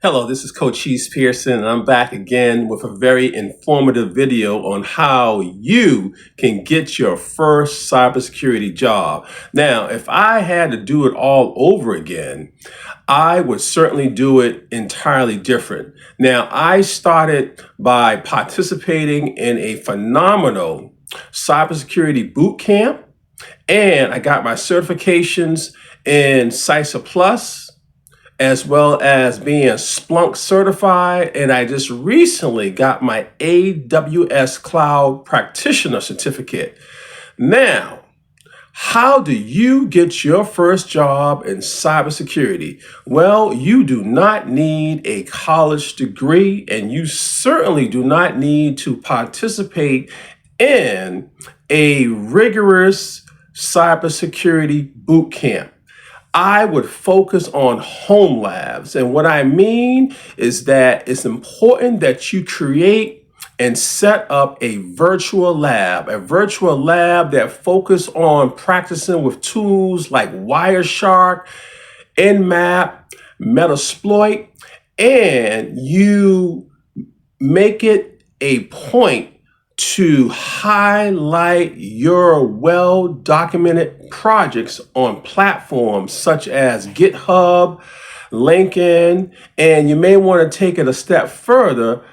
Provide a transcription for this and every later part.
Hello, this is Cochise Pearson, and I'm back again with a very informative video on how you can get your first cybersecurity job. Now, if I had to do it all over again, I would certainly do it entirely different. Now, I started by participating in a phenomenal cybersecurity boot camp, and I got my certifications in CySA Plus, as well as being Splunk certified, and I just recently got my AWS Cloud Practitioner certificate. Now, how do you get your first job in cybersecurity? Well, you do not need a college degree, and you certainly do not need to participate in a rigorous cybersecurity boot camp. I would focus on home labs. And what I mean is that it's important that you create and set up a virtual lab that focus on practicing with tools like Wireshark, Nmap, Metasploit, and you make it a point to highlight your well-documented projects on platforms such as GitHub, LinkedIn, and you may want to take it a step further,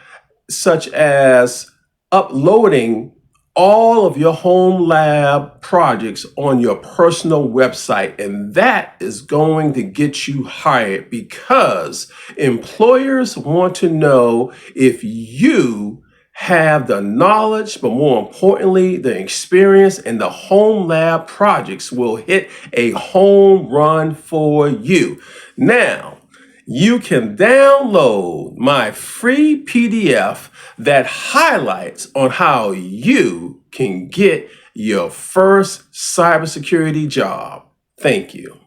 such as uploading all of your home lab projects on your personal website. And that is going to get you hired because employers want to know if you have the knowledge, but more importantly, the experience, and the home lab projects will hit a home run for you. Now, you can download my free PDF that highlights on how you can get your first cybersecurity job. Thank you.